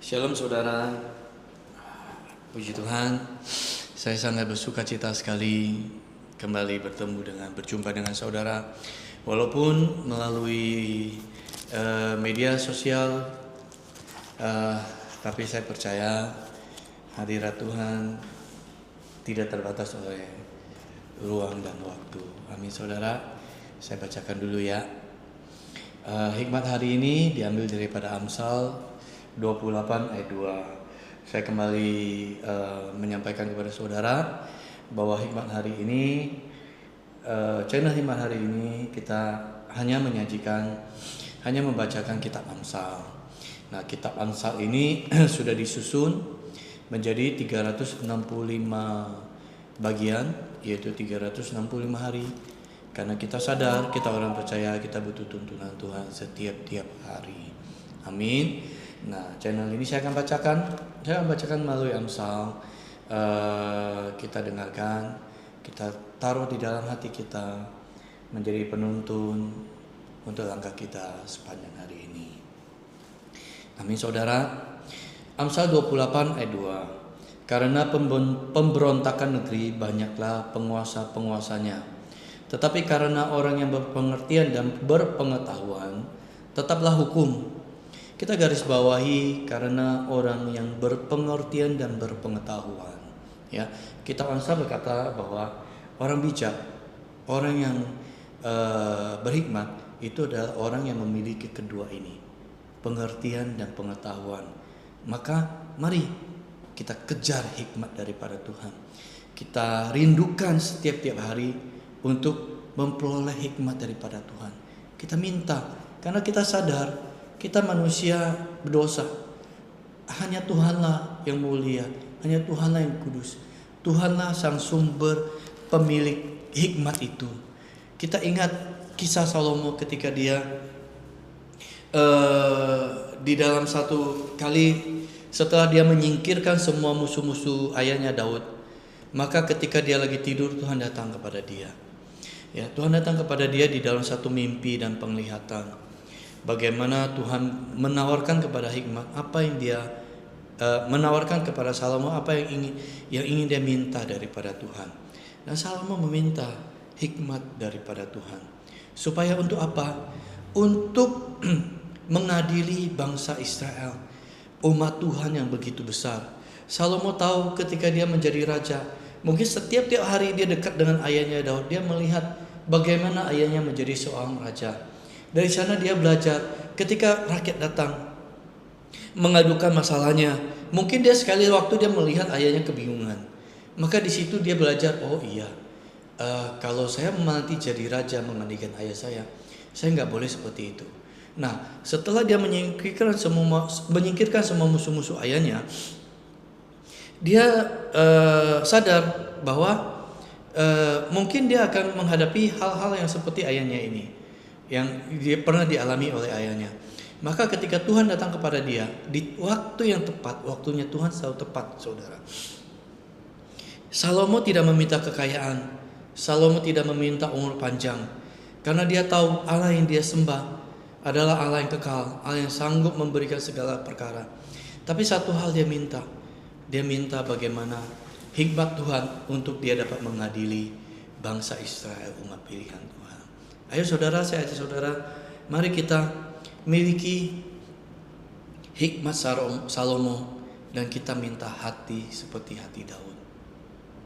Shalom saudara, puji Tuhan, saya sangat bersuka cita sekali kembali berjumpa dengan saudara. Walaupun melalui media sosial, tapi saya percaya hadirat Tuhan tidak terbatas oleh ruang dan waktu. Amin saudara, saya bacakan dulu ya. Hikmat hari ini diambil daripada Amsal 28 ayat 2. Saya kembali menyampaikan kepada saudara bahwa hikmat hari ini, channel hikmat hari ini kita hanya membacakan kitab Amsal. Nah, kitab Amsal ini sudah disusun menjadi 365 bagian, yaitu 365 hari. Karena kita sadar, kita orang percaya, kita butuh tuntunan Tuhan setiap hari. Amin. Nah, channel ini saya akan bacakan melalui Amsal. Kita dengarkan, kita taruh di dalam hati kita, menjadi penuntun untuk langkah kita sepanjang hari ini. Amin saudara. Amsal 28 ayat 2. Karena pemberontakan negeri banyaklah penguasa-penguasanya, tetapi karena orang yang berpengertian dan berpengetahuan tetaplah hukum. Kita garis bawahi karena orang yang berpengertian dan berpengetahuan. Ya, kitab Amsal berkata bahwa orang bijak, orang yang berhikmat itu adalah orang yang memiliki kedua ini, pengertian dan pengetahuan. Maka mari kita kejar hikmat daripada Tuhan. Kita rindukan setiap hari untuk memperoleh hikmat daripada Tuhan. Kita minta karena kita sadar kita manusia berdosa. Hanya Tuhanlah yang mulia, hanya Tuhanlah yang kudus. Tuhanlah sang sumber pemilik hikmat itu. Kita ingat kisah Salomo ketika dia di dalam satu kali setelah dia menyingkirkan semua musuh-musuh ayahnya Daud, maka ketika dia lagi tidur Tuhan datang kepada dia. Ya, Tuhan datang kepada dia di dalam satu mimpi dan penglihatan. Bagaimana Tuhan menawarkan kepada hikmat apa yang dia menawarkan kepada Salomo, apa yang ingin dia minta daripada Tuhan. Dan Salomo meminta hikmat daripada Tuhan. Supaya untuk apa? Untuk mengadili bangsa Israel, umat Tuhan yang begitu besar. Salomo tahu ketika dia menjadi raja, mungkin setiap hari dia dekat dengan ayahnya Daud, dia melihat bagaimana ayahnya menjadi seorang raja. Dari sana dia belajar ketika rakyat datang mengadukan masalahnya, mungkin dia sekali waktu dia melihat ayahnya kebingungan. Maka di situ dia belajar, oh iya, kalau saya nanti jadi raja menggantikan ayah saya nggak boleh seperti itu. Nah, setelah dia menyingkirkan semua musuh-musuh ayahnya, dia sadar bahwa mungkin dia akan menghadapi hal-hal yang seperti ayahnya ini, yang dia pernah dialami oleh ayahnya. Maka ketika Tuhan datang kepada dia di waktu yang tepat, waktunya Tuhan selalu tepat, saudara. Salomo tidak meminta kekayaan, Salomo tidak meminta umur panjang, karena dia tahu Allah yang dia sembah adalah Allah yang kekal, Allah yang sanggup memberikan segala perkara. Tapi satu hal dia minta bagaimana hikmat Tuhan untuk dia dapat mengadili bangsa Israel, umat pilihan Tuhan. Ayo saudara, saya ajak saudara, mari kita miliki hikmat Salomo dan kita minta hati seperti hati Daud.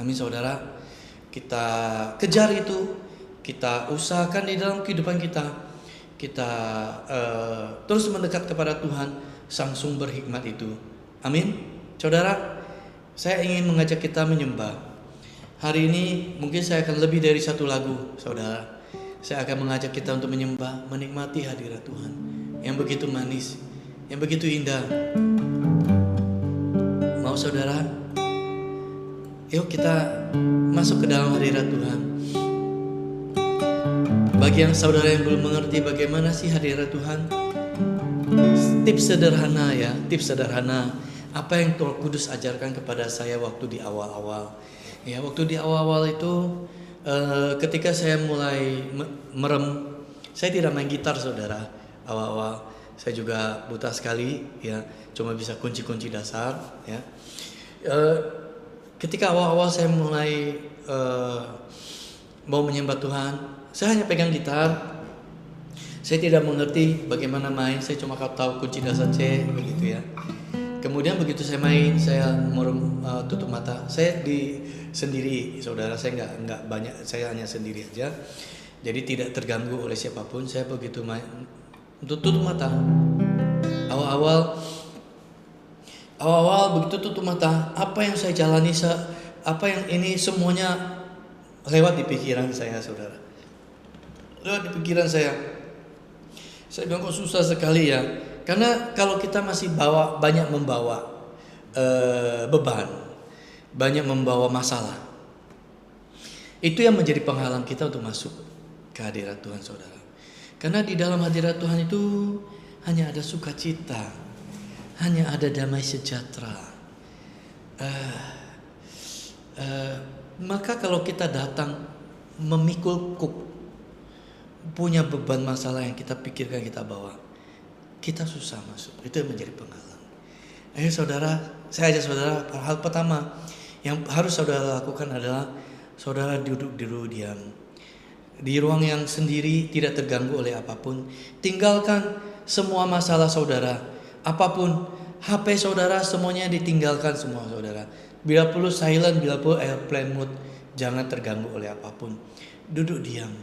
Amin saudara, kita kejar itu, kita usahakan di dalam kehidupan kita. Kita terus mendekat kepada Tuhan, sang sumber hikmat itu. Amin. Saudara, saya ingin mengajak kita menyembah. Hari ini mungkin saya akan lebih dari satu lagu, saudara. Saya akan mengajak kita untuk menyembah, menikmati hadirat Tuhan yang begitu manis, yang begitu indah. Mau saudara? Yuk kita masuk ke dalam hadirat Tuhan. Bagi yang saudara yang belum mengerti bagaimana sih hadirat Tuhan, tips sederhana apa yang Roh Kudus ajarkan kepada saya waktu di awal-awal. Ya, waktu di awal-awal itu ketika saya mulai merem, saya tidak main gitar saudara. Awal-awal saya juga buta sekali, ya. cuma bisa kunci-kunci dasar ya. Ketika awal-awal saya mulai mau menyembah Tuhan, saya hanya pegang gitar. Saya tidak mengerti bagaimana main, saya cuma tahu kunci dasar C begitu ya. Kemudian begitu saya main, saya tutup mata. Saya sendiri, saudara, saya nggak banyak, saya hanya sendiri aja. Jadi tidak terganggu oleh siapapun. Saya begitu main, tutup mata. Awal-awal begitu tutup mata, apa yang saya jalani, apa yang ini semuanya lewat di pikiran saya, saudara. Lewat di pikiran saya. Saya bilang kok susah sekali ya. Karena kalau kita masih banyak membawa beban, banyak membawa masalah, itu yang menjadi penghalang kita untuk masuk ke hadirat Tuhan, saudara. Karena di dalam hadirat Tuhan itu hanya ada sukacita, hanya ada damai sejahtera. Maka kalau kita datang memikul kuk, punya beban masalah yang kita pikirkan, kita bawa, kita susah masuk. Itu yang menjadi penghalang. Ayo saudara, saya ajak saudara, hal pertama yang harus saudara lakukan adalah saudara duduk di ruang diam, di ruang yang sendiri, tidak terganggu oleh apapun. Tinggalkan semua masalah saudara, apapun, HP saudara semuanya ditinggalkan semua, saudara. Bila perlu silent, bila perlu airplane mode, jangan terganggu oleh apapun. Duduk diam.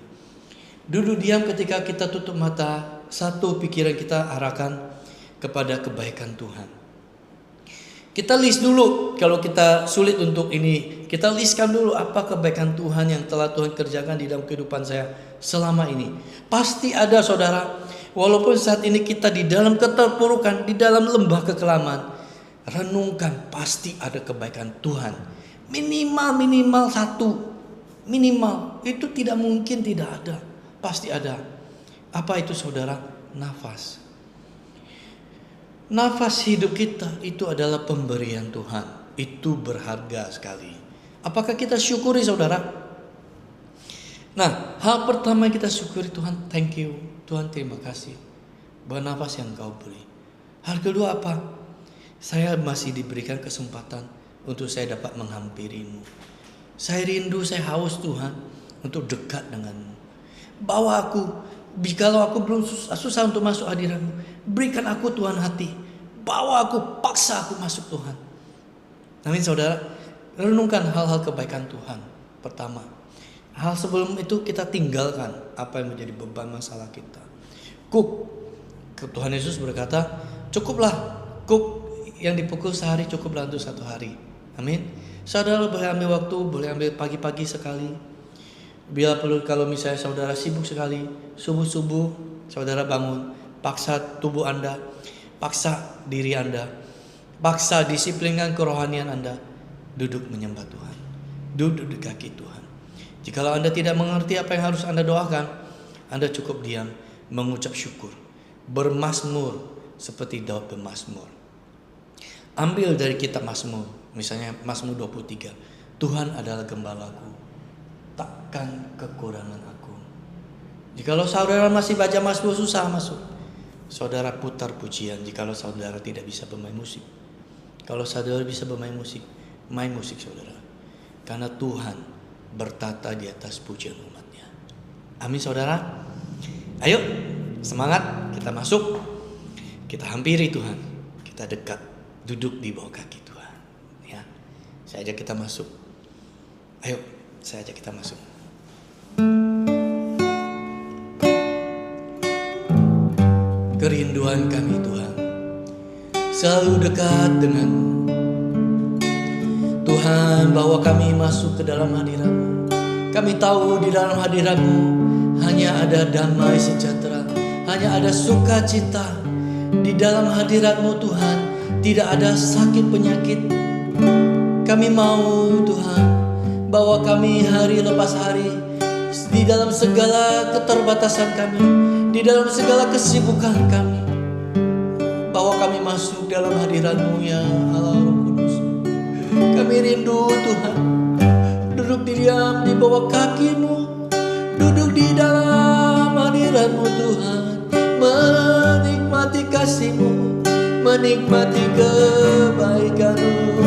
Duduk diam ketika kita tutup mata, satu pikiran kita arahkan kepada kebaikan Tuhan. Kita list dulu, kalau kita sulit untuk ini, kita listkan dulu apa kebaikan Tuhan yang telah Tuhan kerjakan di dalam kehidupan saya selama ini. Pasti ada, saudara. Walaupun saat ini kita di dalam keterpurukan, di dalam lembah kekelaman, renungkan, pasti ada kebaikan Tuhan. Minimal satu, minimal. Itu tidak mungkin tidak ada. Pasti ada. Apa itu, saudara? Nafas. Nafas hidup kita itu adalah pemberian Tuhan. Itu berharga sekali. Apakah kita syukuri, saudara? Nah, hal pertama kita syukuri Tuhan, thank you. Tuhan, terima kasih buat nafas yang Kau beri. Hal kedua apa? Saya masih diberikan kesempatan untuk saya dapat menghampirimu. Saya rindu, saya haus Tuhan untuk dekat denganmu. Bawa aku, jikalau aku belum susah untuk masuk hadirat-Mu, berikan aku Tuhan hati. Bawa aku, paksa aku masuk Tuhan. Amin, saudara. Renungkan hal-hal kebaikan Tuhan. Pertama, hal sebelum itu kita tinggalkan apa yang menjadi beban masalah kita. Tuhan Yesus berkata, cukuplah kuk yang dipukul sehari, cukuplah untuk 1 hari. Amin. Saudara boleh ambil waktu, boleh ambil pagi-pagi sekali. Bila perlu, kalau misalnya saudara sibuk sekali, subuh-subuh saudara bangun, paksa tubuh Anda, paksa diri Anda, paksa disiplinkan kerohanian Anda, duduk menyembah Tuhan, duduk di kaki Tuhan. Jikalau Anda tidak mengerti apa yang harus Anda doakan, Anda cukup diam, mengucap syukur, bermazmur seperti Daud bermazmur. Ambil dari kitab Mazmur, misalnya Mazmur 23, Tuhan adalah gembalaku, takkan kekurangan aku. Jikalau saudara masih baca Mazmur susah masuk, saudara putar pujian. Jikalau saudara tidak bisa bermain musik, kalau saudara bisa bermain musik, main musik saudara. Karena Tuhan bertata di atas pujian umatnya. Amin, saudara. Ayo semangat, kita masuk, kita hampiri Tuhan, kita dekat, duduk di bawah kaki Tuhan. Ya, saya ajak kita masuk. Ayo, saya ajak kita masuk. Kerinduan kami Tuhan, selalu dekat dengan Tuhan, bawa kami masuk ke dalam hadirat-Mu. Kami tahu di dalam hadirat-Mu hanya ada damai sejahtera, hanya ada sukacita. Di dalam hadirat-Mu Tuhan, tidak ada sakit penyakit. Kami mau Tuhan, bawa kami hari lepas hari, di dalam segala keterbatasan kami, di dalam segala kesibukan kami. Bawa kami masuk dalam hadirat-Mu ya Allah Roh Kudus. Kami rindu Tuhan, duduk diam di bawah kaki-Mu, duduk di dalam hadirat-Mu Tuhan, menikmati kasih-Mu, menikmati kebaikan-Mu.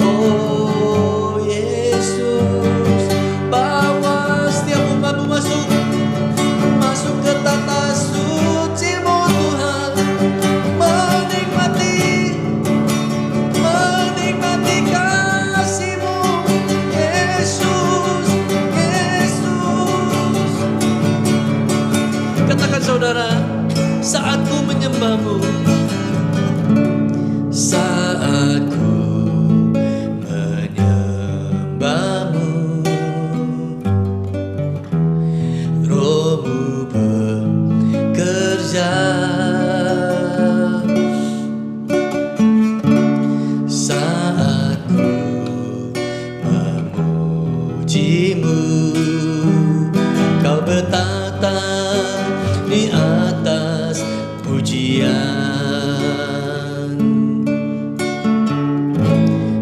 Oh Yesus, bawa setiap umat-Mu masuk ke tata suci-Mu Tuhan, menikmati kasih-Mu. Yesus, Yesus. Katakan saudara, saat ku menyembah-Mu, saat ku menyembah-Mu, Roh-Mu bekerja. Saat ku memuji-Mu, Kau bertata di atas pujian.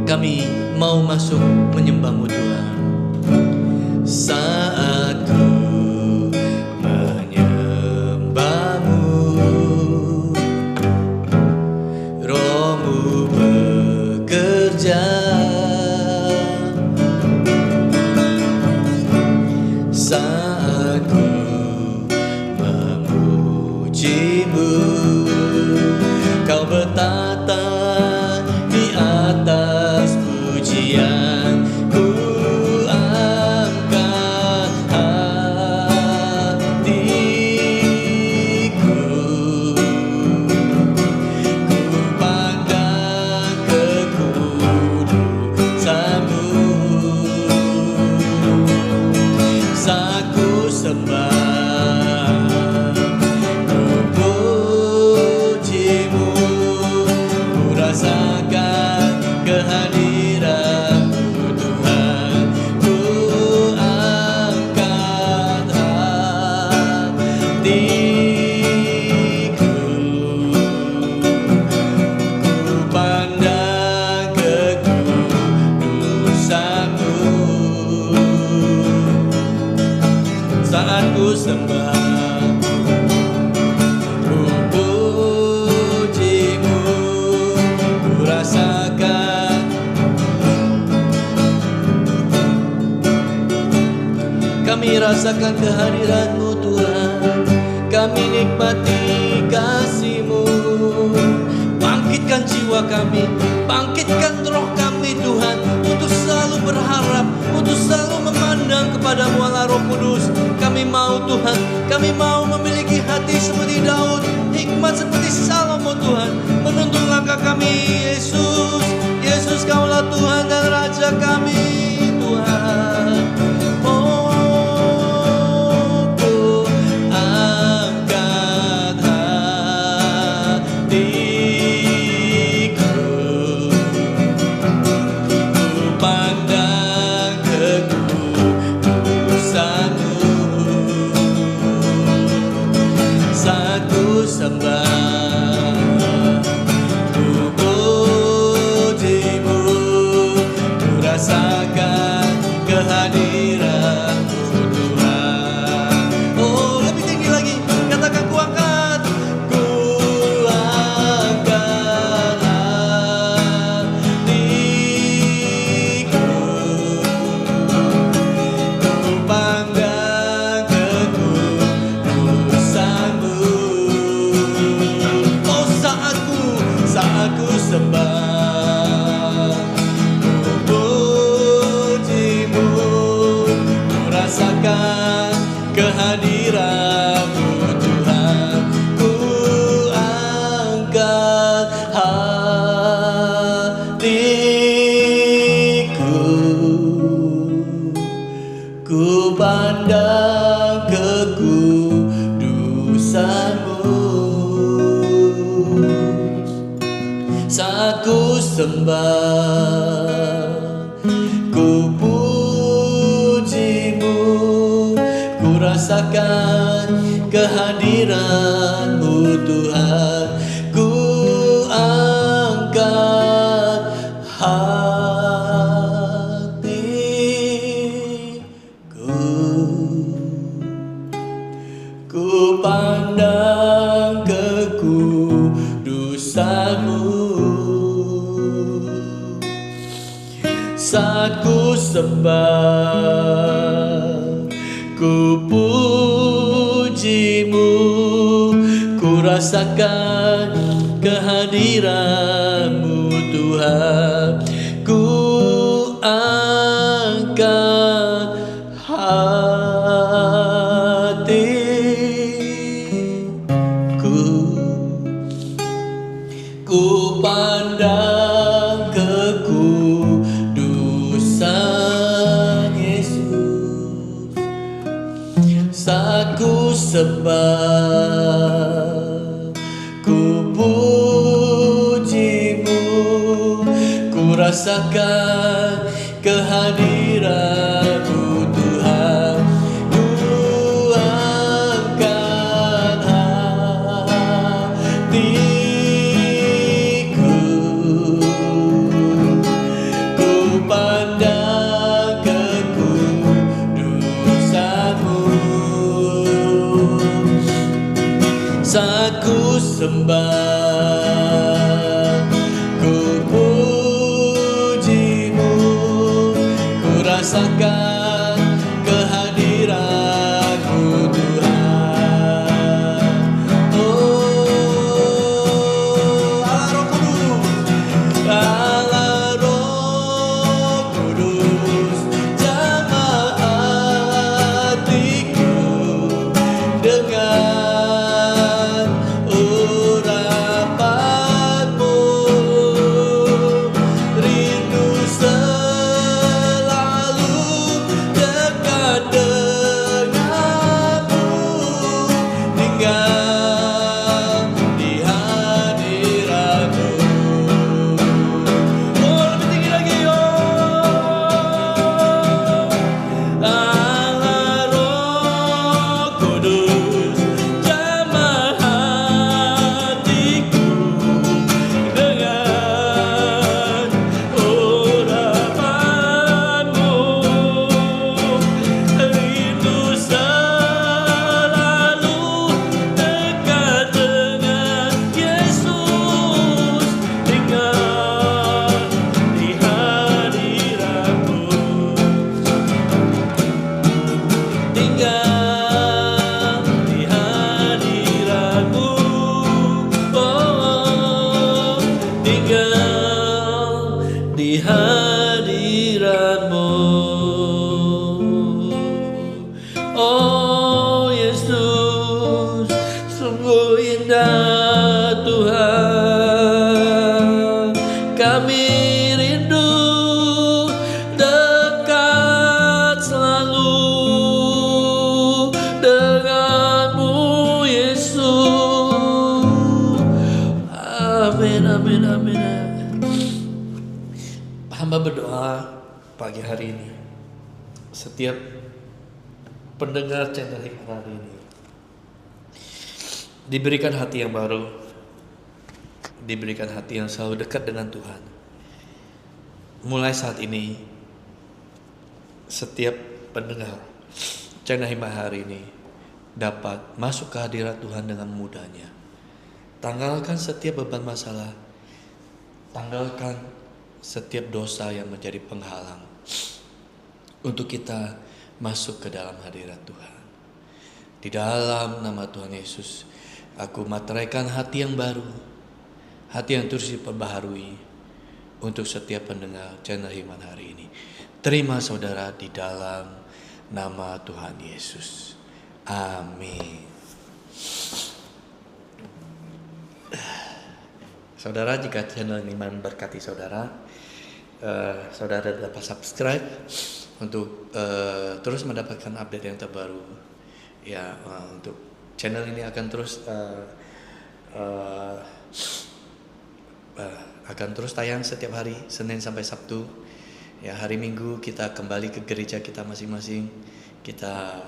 Kami mau masuk menyembah-Mu Tuhan. Saat ku menyembah-Mu, Roh-Mu bekerja. Saat ku memuji-Mu, Kau bertata di atas pujian. Ku angkat hatiku, ku pandang kekudusan-Mu. Saat ku sembah, ku puji-Mu, ku rasakan kehadiran-Mu Tuhan. Ku angkat hatiku, ku pandang kekudusan-Mu. Saat ku sembah, ku puji-Mu, ku rasakan. Kami rasakan kehadiran-Mu Tuhan, kami nikmati kasih-Mu. Bangkitkan jiwa kami, bangkitkan roh kami Tuhan, untuk selalu berharap, untuk selalu memandang kepada-Mu Allah Roh Kudus. Kami mau Tuhan, kami mau memiliki hati seperti Daud, hikmat seperti Salomo Tuhan, menuntun langkah kami. Yesus, Yesus, Kaulah Tuhan dan Raja kami Tuhan. Oh, ku angkat hatiku, ku pandang kekudusan-Mu. Saat ku sembah, ku puji-Mu, ku rasakan kehadiran-Mu Tuhan. Oh, lebih tinggi lagi, katakan ku angkat hatiku, ku pandang kekudusan-Mu. Oh, saat ku sembah, ku puji-Mu, ku rasakan kehadiran-Mu Tuhan. Ku angkat hatiku, ku pandang kekudusan-Mu. Saat ku sembah, ku puji-Mu, ku rasakan kehadiran-Mu Tuhan. Ku angkat hatiku, ku pandang kekudusan-Mu. saat ku sembah, ku pujimu, ku rasakan kehadiranmu Tuhan. Ku angkat hatiku, ku pandang kekudusan Yesus. Saat ku sembah, ku pujimu, ku rasakan kehadiranmu Tuhan. Ku angkat hatiku, ku pandang kekudusanmu. Saat ku sembah, ku pujimu, ku rasakan kehadiranmu Tuhan. Oh, Allah Roh Kudus, jamah hatiku dengan urapanmu. Rindu selalu dekat denganmu, tinggal di hadiratmu. Oh, lebih tinggi lagi, Allah Roh Kudus, jamah hatiku dengan urapanmu. Rindu selalu dekat dengan Yesus, tinggal di hadiratmu, tinggal di hadiratmu. Oh, tinggal di hadiratmu. Oh Yesus, sungguh indah Tuhan. Kami rindu dekat selalu denganmu Yesus. Amin, amin, amin. Hamba berdoa pagi hari ini, setiap pendengar channel Hikmah hari ini diberikan hati yang baru, diberikan hati yang selalu dekat dengan Tuhan. Mulai saat ini, setiap pendengar channel Hikmah hari ini dapat masuk ke hadirat Tuhan dengan mudahnya. Tanggalkan setiap beban masalah, tanggalkan setiap dosa yang menjadi penghalang untuk kita masuk ke dalam hadirat Tuhan. Di dalam nama Tuhan Yesus, aku materaikan hati yang baru, hati yang terus diperbaharui untuk setiap pendengar channel Iman hari ini. Terima saudara di dalam nama Tuhan Yesus. Amin. Saudara, jika channel Iman berkati saudara, saudara dapat subscribe untuk terus mendapatkan update yang terbaru. Ya, untuk channel ini akan terus tayang setiap hari Senin sampai Sabtu. Ya, hari Minggu kita kembali ke gereja kita masing-masing. Kita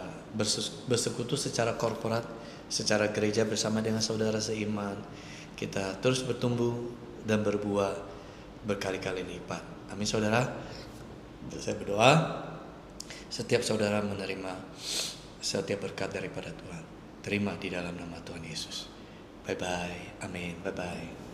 bersekutu secara korporat, secara gereja bersama dengan saudara seiman. Kita terus bertumbuh dan berbuah berkali-kali lipat. Amin saudara. Saya berdoa setiap saudara menerima setiap berkat daripada Tuhan. Terima di dalam nama Tuhan Yesus. Bye bye. Amin. Bye bye.